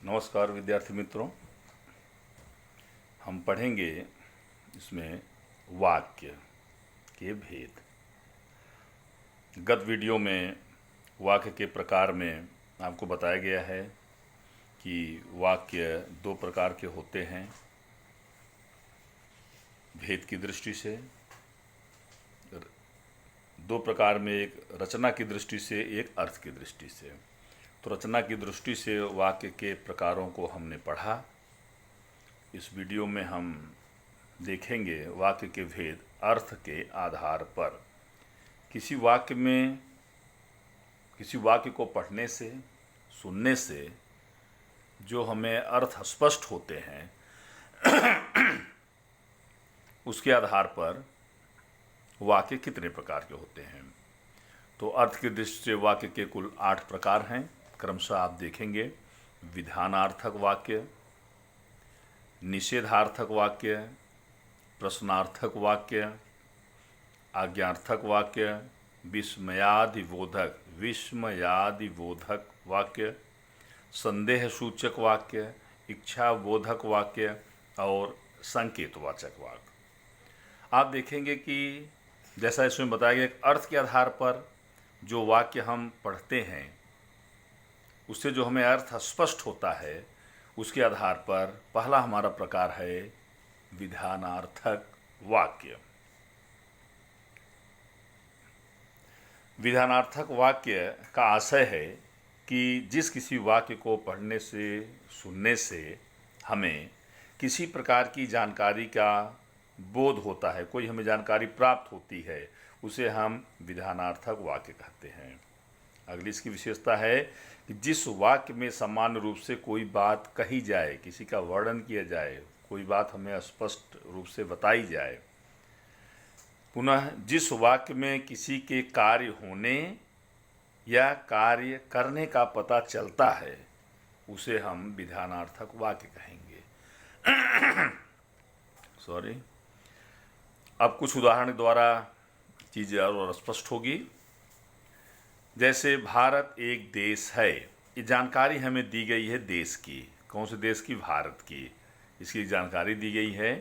नमस्कार विद्यार्थी मित्रों, हम पढ़ेंगे इसमें वाक्य के भेद। गत वीडियो में वाक्य के प्रकार में आपको बताया गया है कि वाक्य दो प्रकार के होते हैं, भेद की दृष्टि से। दो प्रकार में, एक रचना की दृष्टि से, एक अर्थ की दृष्टि से। तो रचना की दृष्टि से वाक्य के प्रकारों को हमने पढ़ा। इस वीडियो में हम देखेंगे वाक्य के भेद अर्थ के आधार पर। किसी वाक्य को पढ़ने से, सुनने से जो हमें अर्थ स्पष्ट होते हैं उसके आधार पर वाक्य कितने प्रकार के होते हैं। तो अर्थ की दृष्टि से वाक्य के कुल 8 प्रकार हैं। क्रमशः आप देखेंगे: विधानार्थक वाक्य, निषेधार्थक वाक्य, प्रश्नार्थक वाक्य, आज्ञार्थक वाक्य, विस्मयादिबोधक वाक्य, संदेह सूचक वाक्य, इच्छाबोधक वाक्य और संकेतवाचक वाक्य। आप देखेंगे कि जैसा इसमें बताया गया, अर्थ के आधार पर जो वाक्य हम पढ़ते हैं उससे जो हमें अर्थ स्पष्ट होता है, उसके आधार पर पहला हमारा प्रकार है विधानार्थक वाक्य। विधानार्थक वाक्य का आशय है कि जिस किसी वाक्य को पढ़ने से, सुनने से हमें किसी प्रकार की जानकारी का बोध होता है, कोई हमें जानकारी प्राप्त होती है, उसे हम विधानार्थक वाक्य कहते हैं। अगली इसकी विशेषता है कि जिस वाक्य में सामान्य रूप से कोई बात कही जाए, किसी का वर्णन किया जाए, कोई बात हमें स्पष्ट रूप से बताई जाए, पुनः जिस वाक्य में किसी के कार्य होने या कार्य करने का पता चलता है, उसे हम विधानार्थक वाक्य कहेंगे। अब कुछ उदाहरण द्वारा चीज़ें और स्पष्ट होगी। जैसे भारत एक देश है, ये जानकारी हमें दी गई है देश की। कौन से देश की? भारत की। इसकी जानकारी दी गई है।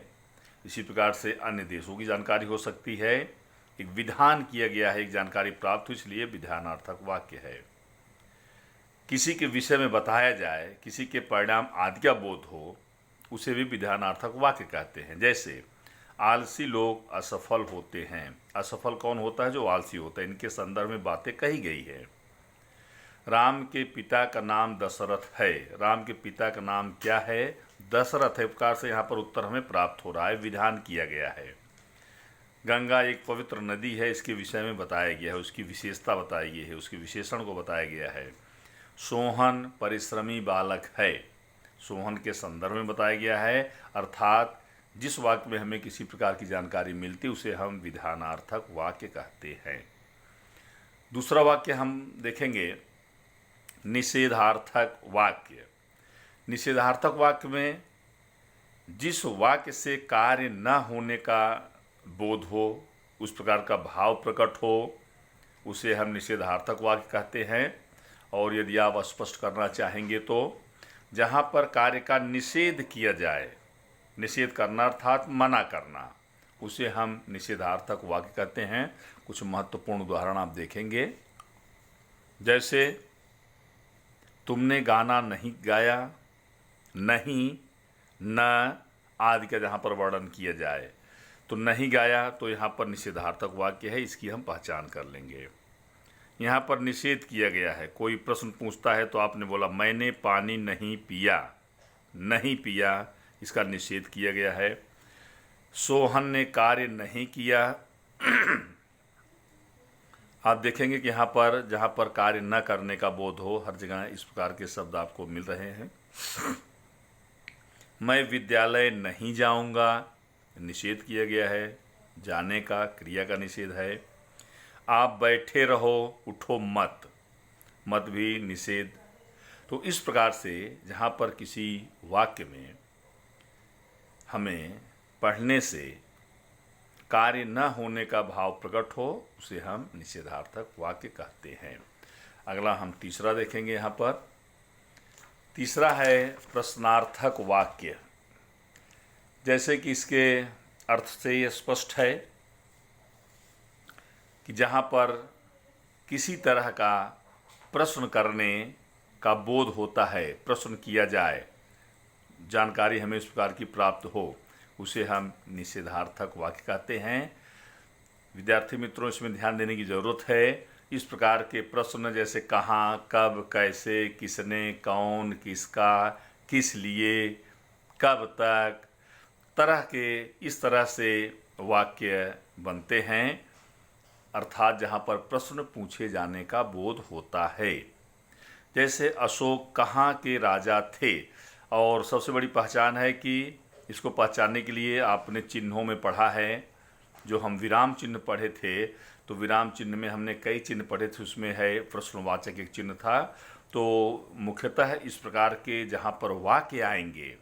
इसी प्रकार से अन्य देशों की जानकारी हो सकती है। एक विधान किया गया है, एक जानकारी प्राप्त हुई, इसलिए विधानार्थक वाक्य है। किसी के विषय में बताया जाए, किसी के परिणाम आदि का बोध हो, उसे भी विधानार्थक वाक्य कहते हैं। जैसे आलसी लोग असफल होते हैं। असफल कौन होता है? जो आलसी होता है। इनके संदर्भ में बातें कही गई है। राम के पिता का नाम दशरथ है। राम के पिता का नाम क्या है? दशरथ है। प्रकार से यहाँ पर उत्तर हमें प्राप्त हो रहा है, विधान किया गया है। गंगा एक पवित्र नदी है, इसके विषय में बताया गया है, उसकी विशेषता बताई गई है, उसके विशेषण को बताया गया है। सोहन परिश्रमी बालक है। सोहन के संदर्भ में बताया गया है। अर्थात जिस वाक्य में हमें किसी प्रकार की जानकारी मिलती, उसे हम विधानार्थक वाक्य कहते हैं। दूसरा वाक्य हम देखेंगे निषेधार्थक वाक्य। निषेधार्थक वाक्य में जिस वाक्य से कार्य न होने का बोध हो, उस प्रकार का भाव प्रकट हो, उसे हम निषेधार्थक वाक्य कहते हैं। और यदि आप स्पष्ट करना चाहेंगे तो जहाँ पर कार्य का निषेध किया जाए, निषेध करना अर्थात मना करना, उसे हम निषेधार्थक वाक्य कहते हैं। कुछ महत्वपूर्ण उदाहरण आप देखेंगे। जैसे तुमने गाना नहीं गाया, नहीं, न आदि का जहाँ पर वर्णन किया जाए, तो नहीं गाया तो यहाँ पर निषेधार्थक वाक्य है, इसकी हम पहचान कर लेंगे। यहाँ पर निषेध किया गया है। कोई प्रश्न पूछता है तो आपने बोला मैंने पानी नहीं पिया, नहीं पिया, इसका निषेध किया गया है। सोहन ने कार्य नहीं किया। आप देखेंगे कि यहाँ पर जहाँ पर कार्य न करने का बोध हो, हर जगह इस प्रकार के शब्द आपको मिल रहे हैं। मैं विद्यालय नहीं जाऊँगा, निषेध किया गया है, जाने का, क्रिया का निषेध है। आप बैठे रहो, उठो मत, मत भी निषेध। तो इस प्रकार से जहाँ पर किसी वाक्य में हमें पढ़ने से कार्य न होने का भाव प्रकट हो, उसे हम निषेधार्थक वाक्य कहते हैं। अगला हम तीसरा देखेंगे। यहाँ पर तीसरा है प्रश्नार्थक वाक्य। जैसे कि इसके अर्थ से ये स्पष्ट है कि जहाँ पर किसी तरह का प्रश्न करने का बोध होता है, प्रश्न किया जाए, जानकारी हमें इस प्रकार की प्राप्त हो, उसे हम निषेधार्थक वाक्य कहते हैं। विद्यार्थी मित्रों, इसमें ध्यान देने की ज़रूरत है। इस प्रकार के प्रश्न जैसे कहाँ, कब, कैसे, किसने, कौन, किसका, किस लिए, कब तक, तरह के इस तरह से वाक्य बनते हैं, अर्थात जहाँ पर प्रश्न पूछे जाने का बोध होता है। जैसे अशोक कहाँ के राजा थे, और सबसे बड़ी पहचान है कि इसको पहचानने के लिए आपने चिन्हों में पढ़ा है। जो हम विराम चिन्ह पढ़े थे, तो विराम चिन्ह में हमने कई चिन्ह पढ़े थे, उसमें है प्रश्नवाचक एक चिन्ह था। तो मुख्यतः इस प्रकार के जहाँ पर वाक्य आएंगे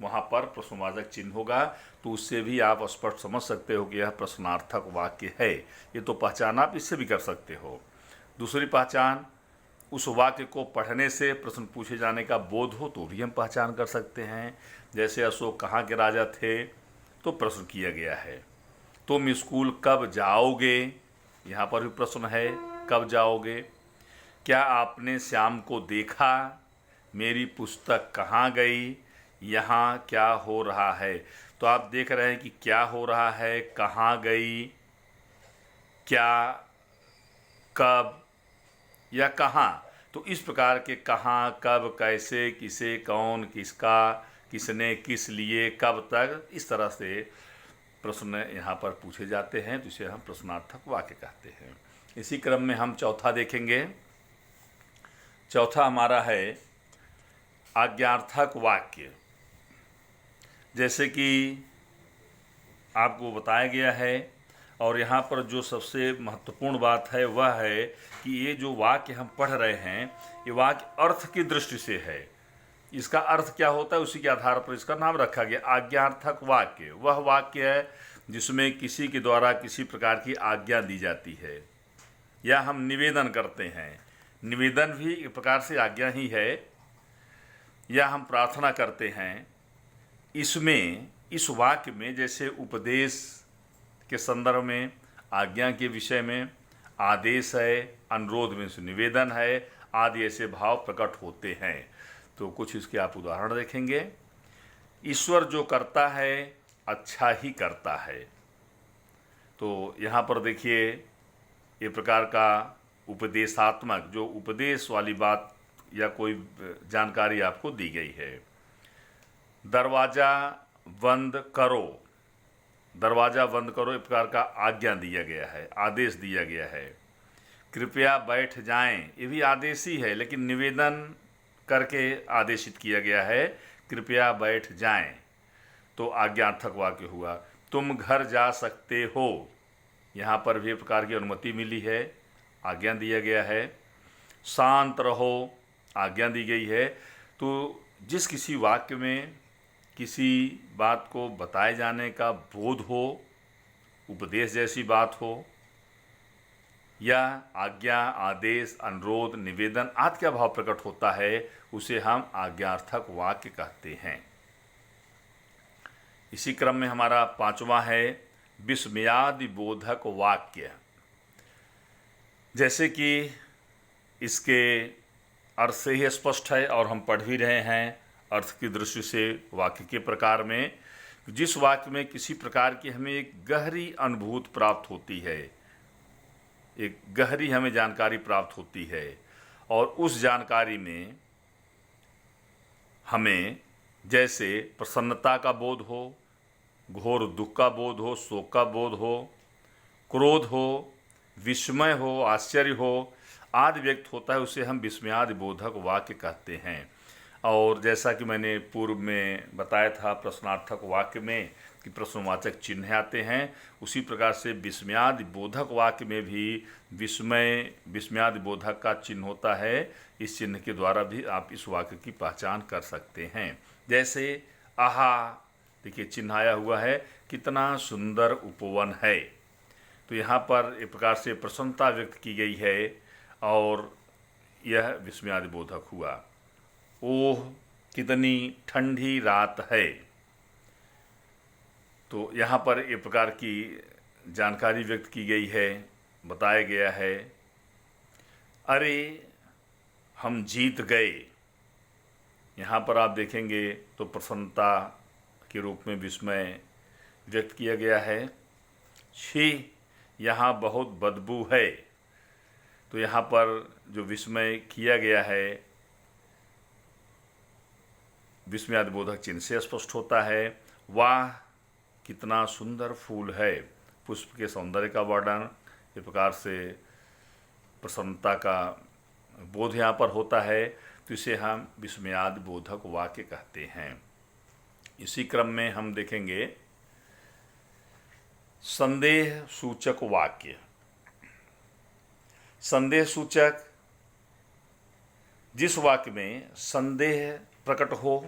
वहाँ पर प्रश्नवाचक चिन्ह होगा, तो उससे भी आप स्पष्ट समझ सकते हो कि यह प्रश्नार्थक वाक्य है। ये तो पहचान आप इससे भी कर सकते हो। दूसरी पहचान, उस वाक्य को पढ़ने से प्रश्न पूछे जाने का बोध हो तो भी हम पहचान कर सकते हैं। जैसे अशोक कहाँ के राजा थे, तो प्रश्न किया गया है। तुम स्कूल कब जाओगे, यहाँ पर भी प्रश्न है, कब जाओगे। क्या आपने श्याम को देखा, मेरी पुस्तक कहाँ गई, यहाँ क्या हो रहा है। तो आप देख रहे हैं कि क्या हो रहा है, कहाँ गई, क्या, कब या कहाँ। तो इस प्रकार के कहाँ, कब, कैसे, किसे, कौन, किसका, किसने, किस लिए, कब तक, इस तरह से प्रश्न यहाँ पर पूछे जाते हैं, तो इसे हम प्रश्नार्थक वाक्य कहते हैं। इसी क्रम में हम चौथा देखेंगे। चौथा हमारा है आज्ञार्थक वाक्य। जैसे कि आपको बताया गया है, और यहाँ पर जो सबसे महत्वपूर्ण बात है वह है कि ये जो वाक्य हम पढ़ रहे हैं, ये वाक्य अर्थ की दृष्टि से है। इसका अर्थ क्या होता है, उसी के आधार पर इसका नाम रखा गया आज्ञार्थक वाक्य। वह वाक्य है जिसमें किसी के द्वारा किसी प्रकार की आज्ञा दी जाती है, या हम निवेदन करते हैं। निवेदन भी एक प्रकार से आज्ञा ही है, या हम प्रार्थना करते हैं। इसमें, इस वाक्य में, जैसे उपदेश के संदर्भ में, आज्ञा के विषय में आदेश है, अनुरोध में से निवेदन है, आदि ऐसे भाव प्रकट होते हैं। तो कुछ इसके आप उदाहरण देखेंगे। ईश्वर जो करता है अच्छा ही करता है। तो यहाँ पर देखिए, ये प्रकार का उपदेशात्मक, जो उपदेश वाली बात या कोई जानकारी आपको दी गई है। दरवाज़ा बंद करो, दरवाज़ा बंद करो, एक प्रकार का आज्ञा दिया गया है, आदेश दिया गया है। कृपया बैठ जाएं, ये भी आदेश ही है, लेकिन निवेदन करके आदेशित किया गया है, कृपया बैठ जाएं, तो आज्ञार्थक वाक्य हुआ। तुम घर जा सकते हो, यहाँ पर भी एक प्रकार की अनुमति मिली है, आज्ञा दिया गया है। शांत रहो, आज्ञा दी गई है। तो जिस किसी वाक्य में किसी बात को बताए जाने का बोध हो, उपदेश जैसी बात हो, या आज्ञा, आदेश, अनुरोध, निवेदन आदि का भाव प्रकट होता है, उसे हम आज्ञार्थक वाक्य कहते हैं। इसी क्रम में हमारा पांचवा है विस्मयादि बोधक वाक्य। जैसे कि इसके अर्थ से ही स्पष्ट है, और हम पढ़ भी रहे हैं अर्थ की दृष्टि से वाक्य के प्रकार में, जिस वाक्य में किसी प्रकार की हमें एक गहरी अनुभूति प्राप्त होती है, एक गहरी हमें जानकारी प्राप्त होती है, और उस जानकारी में हमें जैसे प्रसन्नता का बोध हो, घोर दुख का बोध हो, शोक का बोध हो, क्रोध हो, विस्मय हो, आश्चर्य हो आदि व्यक्त होता है, उसे हम विस्मयादि बोधक वाक्य कहते हैं। और जैसा कि मैंने पूर्व में बताया था, प्रश्नार्थक वाक्य में कि प्रश्नवाचक चिन्ह आते हैं, उसी प्रकार से विस्मयादि बोधक वाक्य में भी विस्मयादि बोधक का चिन्ह होता है। इस चिन्ह के द्वारा भी आप इस वाक्य की पहचान कर सकते हैं। जैसे आहा, देखिए चिन्ह आया हुआ है, कितना सुंदर उपवन है। तो यहाँ पर एक प्रकार से प्रसन्नता व्यक्त की गई है, और यह विस्मयादि बोधक हुआ। ओह कितनी ठंडी रात है। तो यहाँ पर एक प्रकार की जानकारी व्यक्त की गई है, बताया गया है, अरे हम जीत गए। यहाँ पर आप देखेंगे तो प्रसन्नता के रूप में विस्मय व्यक्त किया गया है। छी, यहाँ बहुत बदबू है। तो यहाँ पर जो विस्मय किया गया है, विस्मयादिबोधक चिन्ह से स्पष्ट होता है। वाह कितना सुंदर फूल है। पुष्प के सौंदर्य का वर्णन इस प्रकार से प्रसन्नता का बोध यहाँ पर होता है, तो इसे हम विस्मयादिबोधक वाक्य कहते हैं। इसी क्रम में हम देखेंगे संदेह सूचक वाक्य। संदेह सूचक जिस वाक्य में संदेह प्रकट हो,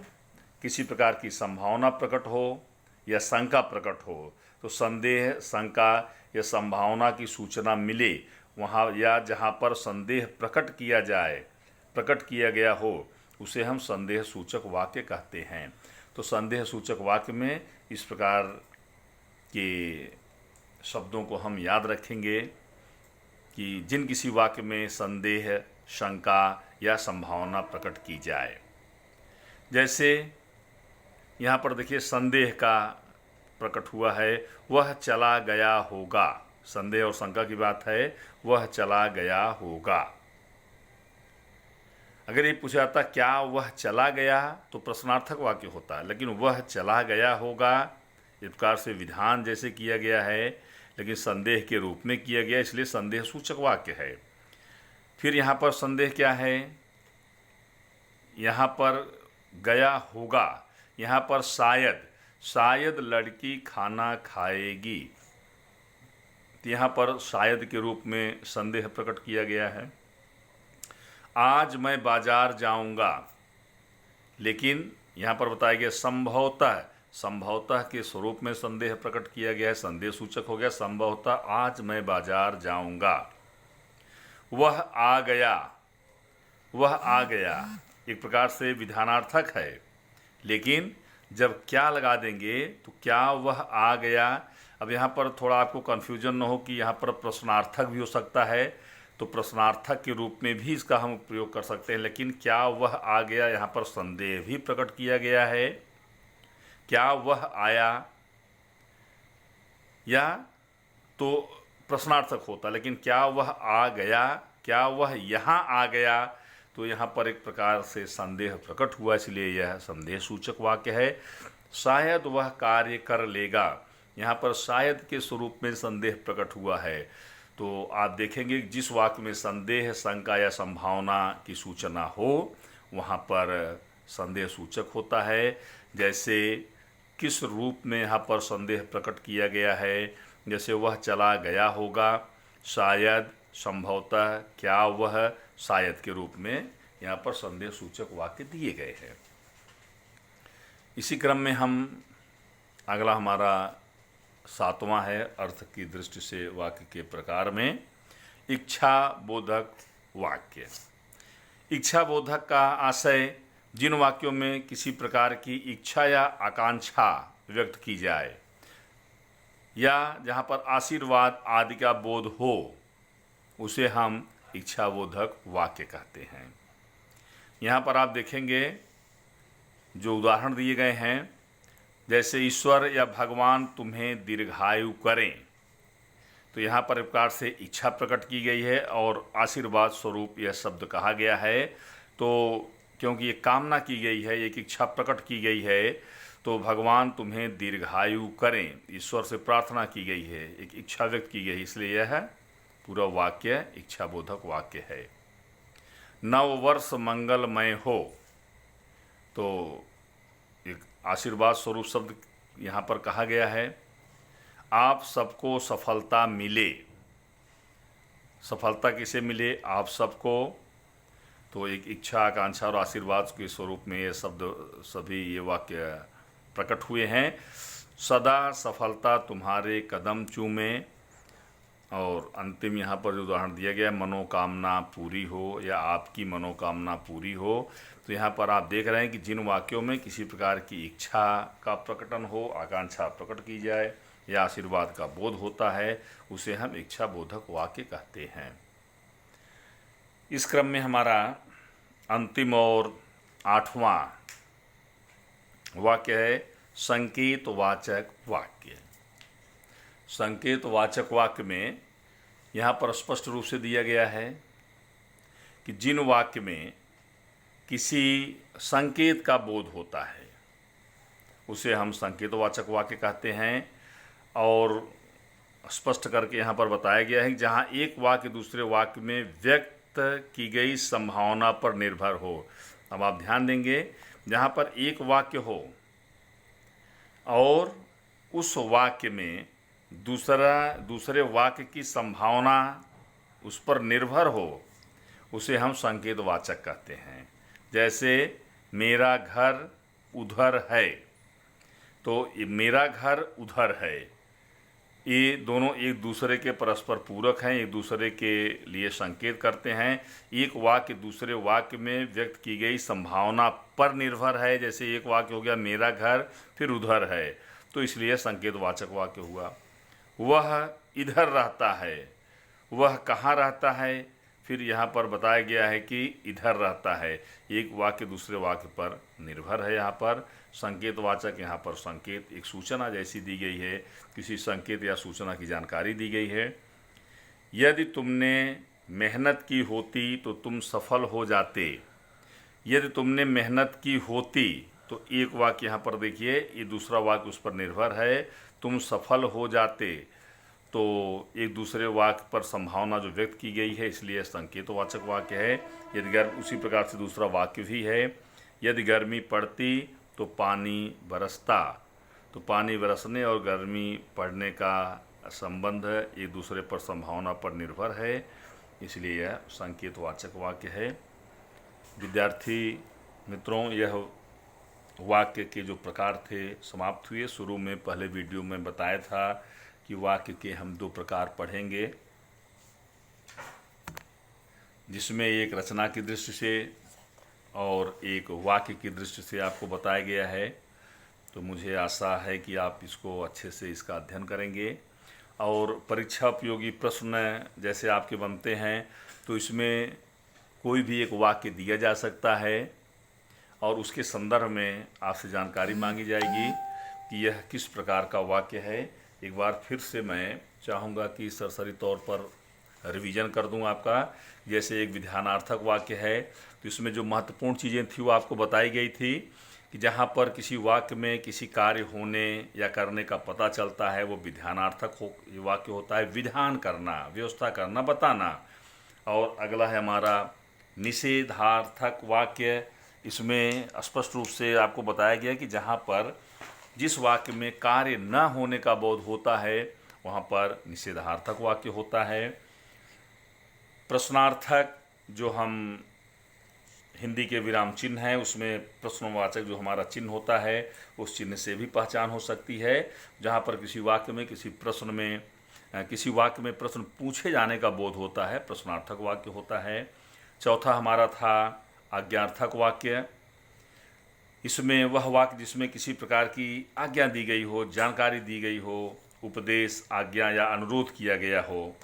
किसी प्रकार की संभावना प्रकट हो या शंका प्रकट हो, तो संदेह, शंका या संभावना की सूचना मिले वहाँ, या जहाँ पर संदेह प्रकट किया जाए, प्रकट किया गया हो, उसे हम संदेह सूचक वाक्य कहते हैं। तो संदेह सूचक वाक्य में इस प्रकार के शब्दों को हम याद रखेंगे कि जिन किसी वाक्य में संदेह, शंका या संभावना प्रकट की जाए। जैसे यहाँ पर देखिए संदेह का प्रकट हुआ है, वह चला गया होगा। संदेह और शंका की बात है, वह चला गया होगा। अगर ये पूछा जाता क्या वह चला गया, तो प्रश्नार्थक वाक्य होता है, लेकिन वह चला गया होगा इस प्रकार से विधान जैसे किया गया है, लेकिन संदेह के रूप में किया गया, इसलिए संदेह सूचक वाक्य है। फिर यहाँ पर संदेह क्या है, यहाँ पर गया होगा, यहाँ पर शायद, शायद लड़की खाना खाएगी, तो यहाँ पर शायद के रूप में संदेह प्रकट किया गया है। आज मैं बाजार जाऊंगा, लेकिन यहाँ पर बताया गया संभवतः, संभवतः के स्वरूप में संदेह प्रकट किया गया है, संदेह सूचक हो गया। संभवतः आज मैं बाजार जाऊंगा। वह आ गया, वह आ गया एक प्रकार से विधानार्थक है, लेकिन जब क्या लगा देंगे तो क्या वह आ गया। अब यहाँ पर थोड़ा आपको कन्फ्यूजन न हो कि यहाँ पर प्रश्नार्थक भी हो सकता है, तो प्रश्नार्थक के रूप में भी इसका हम प्रयोग कर सकते हैं, लेकिन क्या वह आ गया, यहाँ पर संदेह भी प्रकट किया गया है। क्या वह आया, या तो प्रश्नार्थक होता, लेकिन क्या वह आ गया, क्या वह यहाँ आ गया, तो यहाँ पर एक प्रकार से संदेह प्रकट हुआ, इसलिए यह संदेह सूचक वाक्य है। शायद वह कार्य कर लेगा, यहाँ पर शायद के स्वरूप में संदेह प्रकट हुआ है। तो आप देखेंगे जिस वाक्य में संदेह, शंका या संभावना की सूचना हो, वहाँ पर संदेह सूचक होता है। जैसे किस रूप में यहाँ पर संदेह प्रकट किया गया है, जैसे वह चला गया होगा, शायद, संभवतः, क्या वह, शायद के रूप में यहाँ पर संदेह सूचक वाक्य दिए गए हैं। इसी क्रम में हम अगला हमारा 7वां है अर्थ की दृष्टि से वाक्य के प्रकार में इच्छा बोधक वाक्य। इच्छा बोधक का आशय जिन वाक्यों में किसी प्रकार की इच्छा या आकांक्षा व्यक्त की जाए, या जहाँ पर आशीर्वाद आदि का बोध हो, उसे हम इच्छाबोधक वाक्य कहते हैं। यहाँ पर आप देखेंगे जो उदाहरण दिए गए हैं, जैसे ईश्वर या भगवान तुम्हें दीर्घायु करें, तो यहाँ पर प्रकार से इच्छा प्रकट की गई है और आशीर्वाद स्वरूप यह शब्द कहा गया है। तो क्योंकि ये कामना की गई है, एक इच्छा प्रकट की गई है, तो भगवान तुम्हें दीर्घायु करें, ईश्वर से प्रार्थना की गई है, एक इच्छा व्यक्त की गई, इसलिए यह पूरा वाक्य इच्छाबोधक वाक्य है। नव वर्ष मंगलमय हो, तो एक आशीर्वाद स्वरूप शब्द यहाँ पर कहा गया है। आप सबको सफलता मिले, सफलता किसे मिले, आप सबको, तो एक इच्छा, आकांक्षा और आशीर्वाद के स्वरूप में ये शब्द, सभी ये वाक्य प्रकट हुए हैं। सदा सफलता तुम्हारे कदम चूमे, और अंतिम यहाँ पर जो उदाहरण दिया गया है, मनोकामना पूरी हो या आपकी मनोकामना पूरी हो। तो यहाँ पर आप देख रहे हैं कि जिन वाक्यों में किसी प्रकार की इच्छा का प्रकटन हो, आकांक्षा प्रकट की जाए या आशीर्वाद का बोध होता है, उसे हम इच्छा बोधक वाक्य कहते हैं। इस क्रम में हमारा अंतिम और 8वां वाक्य है संकेतवाचक वाक्य। संकेतवाचक वाक्य में यहाँ पर स्पष्ट रूप से दिया गया है कि जिन वाक्य में किसी संकेत का बोध होता है उसे हम संकेतवाचक वाक्य कहते हैं। और स्पष्ट करके यहाँ पर बताया गया है कि जहाँ एक वाक्य दूसरे वाक्य में व्यक्त की गई संभावना पर निर्भर हो। अब आप ध्यान देंगे, जहाँ पर एक वाक्य हो और उस वाक्य में दूसरे वाक्य की संभावना उस पर निर्भर हो, उसे हम संकेतवाचक कहते हैं। जैसे मेरा घर उधर है, तो मेरा घर उधर है, ये दोनों एक दूसरे के परस्पर पूरक हैं, एक दूसरे के लिए संकेत करते हैं। एक वाक्य दूसरे वाक्य में व्यक्त की गई संभावना पर निर्भर है। जैसे एक वाक्य हो गया मेरा घर फिर उधर है, तो इसलिए संकेतवाचक वाक्य हुआ। वह इधर रहता है, वह कहाँ रहता है, फिर यहाँ पर बताया गया है कि इधर रहता है। एक वाक्य दूसरे वाक्य पर निर्भर है। यहाँ पर संकेतवाचक, यहाँ पर संकेत एक सूचना जैसी दी गई है, किसी संकेत या सूचना की जानकारी दी गई है। यदि तुमने मेहनत की होती तो तुम सफल हो जाते। यदि तुमने मेहनत की होती, तो एक वाक्य यहाँ पर देखिए, ये दूसरा वाक्य उस पर निर्भर है, तुम सफल हो जाते, तो एक दूसरे वाक्य पर संभावना जो व्यक्त की गई है, इसलिए संकेतवाचक वाक्य है। यदि उसी प्रकार से दूसरा वाक्य भी है, यदि गर्मी पड़ती तो पानी बरसता, तो पानी बरसने और गर्मी पड़ने का संबंध एक दूसरे पर संभावना पर निर्भर है, इसलिए यह संकेतवाचक वाक्य है। विद्यार्थी मित्रों, यह वाक्य के जो प्रकार थे समाप्त हुए। शुरू में पहले वीडियो में बताया था कि वाक्य के हम 2 प्रकार पढ़ेंगे, जिसमें एक रचना की दृष्टि से और एक वाक्य की दृष्टि से आपको बताया गया है। तो मुझे आशा है कि आप इसको अच्छे से इसका अध्ययन करेंगे और परीक्षा उपयोगी प्रश्न जैसे आपके बनते हैं, तो इसमें कोई भी एक वाक्य दिया जा सकता है और उसके संदर्भ में आपसे जानकारी मांगी जाएगी कि यह किस प्रकार का वाक्य है। एक बार फिर से मैं चाहूँगा कि सरसरी तौर पर रिवीजन कर दूं आपका। जैसे एक विधानार्थक वाक्य है, तो इसमें जो महत्वपूर्ण चीज़ें थी वो आपको बताई गई थी कि जहाँ पर किसी वाक्य में किसी कार्य होने या करने का पता चलता है, वो विधानार्थक वाक्य होता है। विधान करना, व्यवस्था करना, बताना। और अगला है हमारा निषेधार्थक वाक्य। इसमें स्पष्ट रूप से आपको बताया गया कि जहाँ पर जिस वाक्य में कार्य न होने का बोध होता है, वहाँ पर निषेधार्थक वाक्य होता है। प्रश्नार्थक, जो हम हिंदी के विराम चिन्ह हैं, उसमें प्रश्नवाचक जो हमारा चिन्ह होता है, उस चिन्ह से भी पहचान हो सकती है। जहाँ पर किसी वाक्य में किसी वाक्य में प्रश्न पूछे जाने का बोध होता है, प्रश्नार्थक वाक्य होता है। चौथा हमारा था आज्ञार्थक वाक्य। इसमें वह वाक्य जिसमें किसी प्रकार की आज्ञा दी गई हो, जानकारी दी गई हो, उपदेश, आज्ञा या अनुरोध किया गया हो,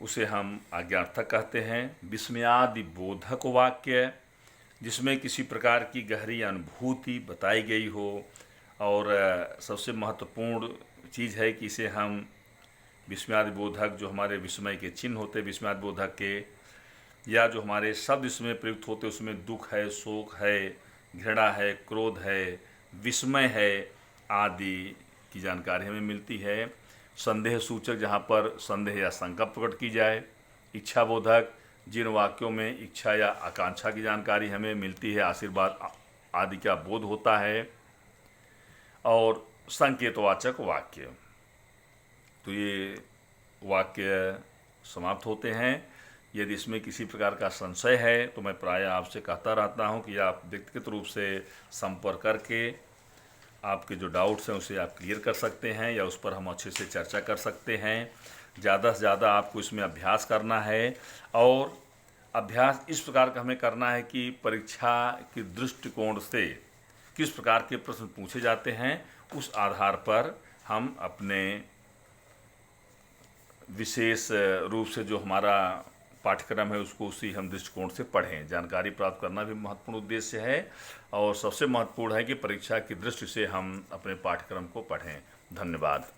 उसे हम आज्ञार्थक कहते हैं। विस्मयादि बोधक वाक्य, जिसमें किसी प्रकार की गहरी अनुभूति बताई गई हो, और सबसे महत्वपूर्ण चीज़ है कि इसे हम विस्मयादि बोधक, जो हमारे विस्मय के चिन्ह होते हैं विस्मयादि बोधक के, या जो हमारे शब्द इसमें प्रयुक्त होते उसमें दुख है, शोक है, घृणा है, क्रोध है, विस्मय है आदि की जानकारी हमें मिलती है। संदेह सूचक, जहाँ पर संदेह या शंका प्रकट की जाए। इच्छा बोधक, जिन वाक्यों में इच्छा या आकांक्षा की जानकारी हमें मिलती है, आशीर्वाद आदि का बोध होता है। और संकेतवाचक वाक्य, तो ये वाक्य समाप्त होते हैं। यदि इसमें किसी प्रकार का संशय है तो मैं प्रायः आपसे कहता रहता हूं कि आप व्यक्तिगत रूप से संपर्क करके आपके जो डाउट्स हैं उसे आप क्लियर कर सकते हैं या उस पर हम अच्छे से चर्चा कर सकते हैं। ज़्यादा से ज़्यादा आपको इसमें अभ्यास करना है और अभ्यास इस प्रकार का हमें करना है कि परीक्षा के दृष्टिकोण से किस प्रकार के प्रश्न पूछे जाते हैं उस आधार पर हम अपने विशेष रूप से जो हमारा पाठ्यक्रम है उसको उसी हम दृष्टिकोण से पढ़ें। जानकारी प्राप्त करना भी महत्वपूर्ण उद्देश्य है और सबसे महत्वपूर्ण है कि परीक्षा की दृष्टि से हम अपने पाठ्यक्रम को पढ़ें। धन्यवाद।